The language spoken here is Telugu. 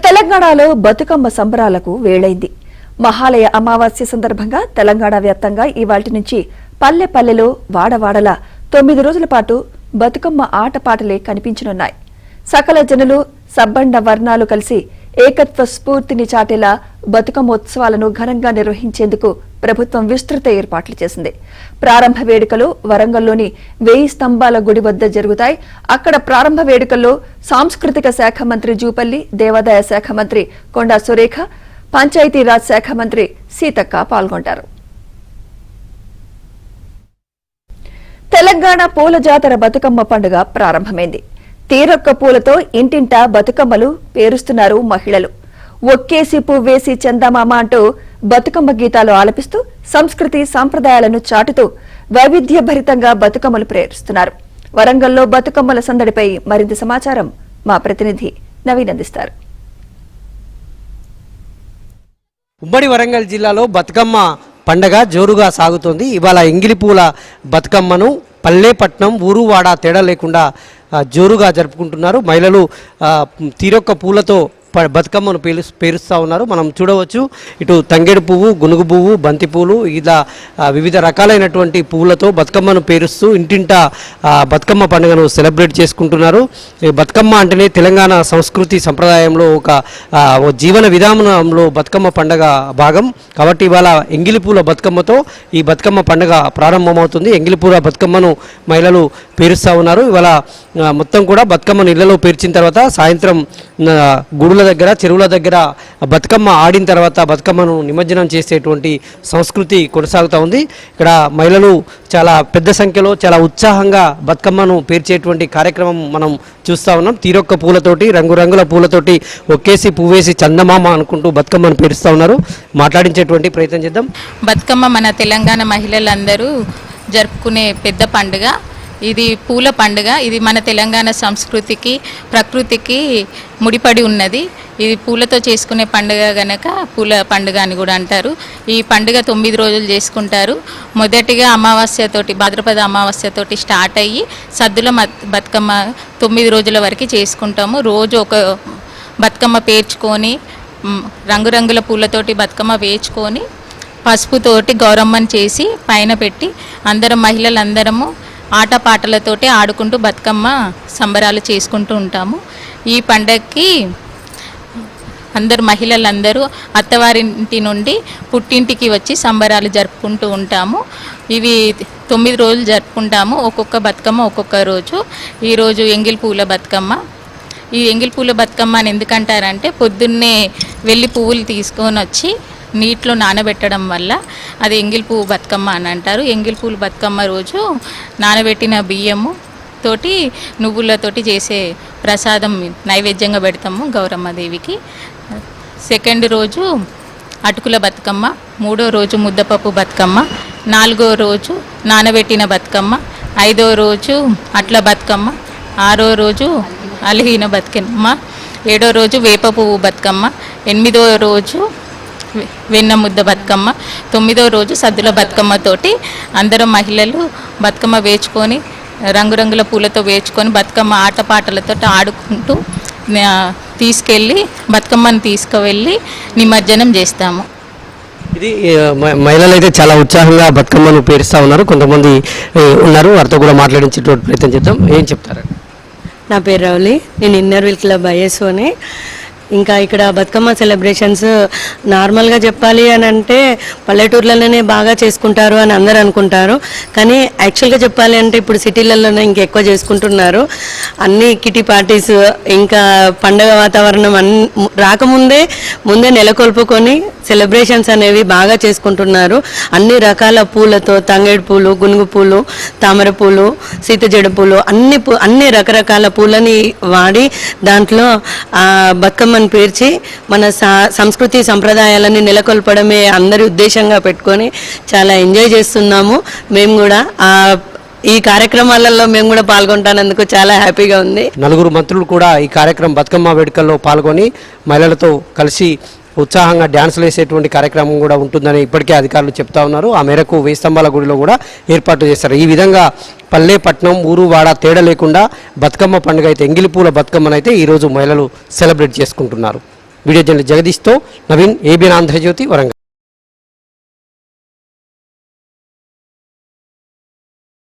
తెలంగాణలో బతుకమ్మ సంబరాలకు వేళైంది. మహాలయ అమావాస్య సందర్భంగా తెలంగాణ వ్యాప్తంగా ఇవాల్టి నుంచి పల్లె పల్లెలో వాడవాడలా 9 రోజుల పాటు బతుకమ్మ ఆటపాటలే కనిపించనున్నాయి. సకల జనులు సబ్బండ వర్ణాలు కలిసి ఏకత్వ స్ఫూర్తిని చాటేలా బతుకమ్మోత్సవాలను ఘనంగా నిర్వహించేందుకు ప్రభుత్వం విస్తృత ఏర్పాట్లు చేసింది. ప్రారంభ వేడుకలు వరంగల్లోని 1000 స్తంభాల గుడి వద్ద జరుగుతాయి. అక్కడ ప్రారంభ వేడుకల్లో సాంస్కృతిక శాఖ మంత్రి జూపల్లి, దేవాదాయ శాఖ మంత్రి కొండా సురేఖ, పంచాయతీరాజ్ శాఖ మంత్రి సీతక్క పాల్గొంటారు. తెలంగాణ పూల జాతర బతుకమ్మ పండుగ ప్రారంభమైంది. తీరొక్క పూలతో ఇంటింటా బతుకమ్మలు పేరుస్తున్నారు మహిళలు. ఒక్కేసి పువ్వేసి చందమామ అంటూ బతుకమ్మ గీతాలు ఆలపిస్తూ సంస్కృతి సంప్రదాయాలను చాటుతూ వైవిధ్యభరితంగా బతుకమ్మలు పేరుస్తున్నారు. వరంగల్లో బతుకమ్మల సందడిపై మరింత సమాచారం మా ప్రతినిధి నవీన్ అందిస్తారు. ఉమ్మడి వరంగల్ జిల్లాలో బతుకమ్మ పండగ జోరుగా సాగుతోంది. ఇవాళ ఎంగిలిపూల బతుకమ్మను పల్లెపట్నం ఊరువాడ తేడా లేకుండా జోరుగా జరుపుకుంటున్నారు. మహిళలు తీరొక్క పూలతో బతుకమ్మను పేరుస్తూ ఉన్నారు. మనం చూడవచ్చు, ఇటు తంగేడు పువ్వు, గునుగు పువ్వు, బంతి పూలు, ఇలా వివిధ రకాలైనటువంటి పువ్వులతో బతుకమ్మను పేరుస్తూ ఇంటింటా బతుకమ్మ పండుగను సెలబ్రేట్ చేసుకుంటున్నారు. బతుకమ్మ అంటేనే తెలంగాణ సంస్కృతి సంప్రదాయంలో ఒక జీవన విధానంలో బతుకమ్మ పండుగ భాగం కాబట్టి ఇవాళ ఎంగిలిపూల బతుకమ్మతో ఈ బతుకమ్మ పండుగ ప్రారంభమవుతుంది. ఎంగిలిపూల బతుకమ్మను మహిళలు పేరుస్తూ ఉన్నారు. ఇవాళ మొత్తం కూడా బతుకమ్మను ఇళ్లలో పేర్చిన తర్వాత సాయంత్రం గుడుల దగ్గర, చెరువుల దగ్గర బతుకమ్మ ఆడిన తర్వాత బతుకమ్మను నిమజ్జనం చేసేటువంటి సంస్కృతి కొనసాగుతూ ఉంది. ఇక్కడ మహిళలు చాలా పెద్ద సంఖ్యలో చాలా ఉత్సాహంగా బతుకమ్మను పేర్చేటువంటి కార్యక్రమం మనం చూస్తూ ఉన్నాం. తీరొక్క పూలతోటి, రంగురంగుల పూలతోటి ఒక్కేసి పువ్వేసి చందమామ అనుకుంటూ బతుకమ్మను పేరుస్తూ ఉన్నారు. మాట్లాడించేటువంటి ప్రయత్నం చేద్దాం. బతుకమ్మ మన తెలంగాణ మహిళలందరూ జరుపుకునే పెద్ద పండుగ. ఇది పూల పండుగ. ఇది మన తెలంగాణ సంస్కృతికి, ప్రకృతికి ముడిపడి ఉన్నది. ఇది పూలతో చేసుకునే పండుగ గనక పూల పండుగ అని కూడా అంటారు. ఈ పండుగ 9 రోజులు చేసుకుంటారు. మొదటిగా అమావాస్యతోటి, భాద్రపద అమావాస్యతోటి స్టార్ట్ అయ్యి సద్దుల బతుకమ్మ 9 రోజుల వరకు చేసుకుంటాము. రోజు ఒక బతుకమ్మ పేర్చుకొని రంగురంగుల పూలతోటి బతుకమ్మ వేర్చుకొని పసుపుతోటి గౌరమ్మని చేసి పైన పెట్టి అందరం మహిళలందరము ఆటపాటలతోటి ఆడుకుంటూ బతుకమ్మ సంబరాలు చేసుకుంటూ ఉంటాము. ఈ పండగకి అందరు మహిళలందరూ అత్తవారింటి నుండి పుట్టింటికి వచ్చి సంబరాలు జరుపుకుంటూ ఉంటాము. ఇవి 9 రోజులు జరుపుకుంటాము. ఒక్కొక్క బతుకమ్మ ఒక్కొక్క రోజు. ఈరోజు ఎంగిలి పూల బతుకమ్మ. ఈ ఎంగిలి పూల బతుకమ్మ అని ఎందుకంటారంటే పొద్దున్నే వెళ్ళి పువ్వులు తీసుకొని వచ్చి నీటిలో నానబెట్టడం వల్ల అది ఎంగిలి పువ్వు బతుకమ్మ అని అంటారు. ఎంగిలి పువ్వుల బతుకమ్మ రోజు నానబెట్టిన బియ్యము తోటి నువ్వులతోటి చేసే ప్రసాదం నైవేద్యంగా పెడతాము గౌరమ్మదేవికి. సెకండ్ రోజు అటుకుల బతుకమ్మ, 3వ రోజు ముద్దపప్పు బతుకమ్మ, 4వ రోజు నానబెట్టిన బతుకమ్మ, 5వ రోజు అట్ల బతుకమ్మ, 6వ రోజు అలిగిన బతుకమ్మ, 7వ రోజు వేప పువ్వు బతుకమ్మ, 8వ రోజు వెన్న ముద్ద బతుకమ్మ, 9వ రోజు సద్దుల బతుకమ్మతోటి అందరం మహిళలు బతుకమ్మ వేర్చుకొని రంగురంగుల పూలతో వేర్చుకొని బతుకమ్మ ఆటపాటలతో ఆడుకుంటూ తీసుకెళ్ళి బతుకమ్మను తీసుకువెళ్ళి నిమజ్జనం చేస్తాము. ఇది మహిళలు అయితే చాలా ఉత్సాహంగా బతుకమ్మను పేరుస్తూ ఉన్నారు. కొంతమంది ఉన్నారు, వారితో కూడా మాట్లాడించేటువంటి ప్రయత్నం చేద్దాం. ఏం చెప్తారు? నా పేరు రౌలి, నేను ఇన్నర్విల్ క్లబ్ ఐఎస్ఓని. ఇంకా ఇక్కడ బతుకమ్మ సెలబ్రేషన్స్ నార్మల్గా చెప్పాలి అని అంటే పల్లెటూర్లలోనే బాగా చేసుకుంటారు అని అందరూ అనుకుంటారు. కానీ యాక్చువల్గా చెప్పాలి అంటే ఇప్పుడు సిటీలలోనే ఇంకెక్కువ చేసుకుంటున్నారు. అన్ని కిటీ పార్టీస్, ఇంకా పండగ వాతావరణం ముందే నెలకొల్పుకొని సెలబ్రేషన్స్ అనేవి బాగా చేసుకుంటున్నారు. అన్ని రకాల పూలతో, తంగేడు పూలు, గునుగు పూలు, తామర పూలు, సీతజడ పూలు, అన్ని రకరకాల పూలని వాడి దాంట్లో బతుకమ్మను పేర్చి మన సంస్కృతి సంప్రదాయాలని నెలకొల్పడమే అందరి ఉద్దేశంగా పెట్టుకొని చాలా ఎంజాయ్ చేస్తున్నాము. మేము కూడా ఈ కార్యక్రమాలలో మేము కూడా పాల్గొంటానందుకు చాలా హ్యాపీగా ఉంది. 4 మంత్రులు కూడా ఈ కార్యక్రమం బతుకమ్మ వేడుకల్లో పాల్గొని మహిళలతో కలిసి ఉత్సాహంగా డ్యాన్సులు వేసేటువంటి కార్యక్రమం కూడా ఉంటుందని ఇప్పటికే అధికారులు చెప్తా ఉన్నారు. ఆ మేరకు 1000 స్తంభాల గుడిలో కూడా ఏర్పాటు చేస్తారు. ఈ విధంగా పల్లె పట్నం ఊరు వాడ తేడా లేకుండా బతుకమ్మ పండుగ అయితే ఎంగిలిపూల బతుకమ్మనైతే ఈరోజు మహిళలు సెలబ్రేట్ చేసుకుంటున్నారు. వీడియో జర్నలిస్ట్ జగదీష్తో నవీన్, ఏబిఎన్ ఆంధ్రజ్యోతి, వరంగల్.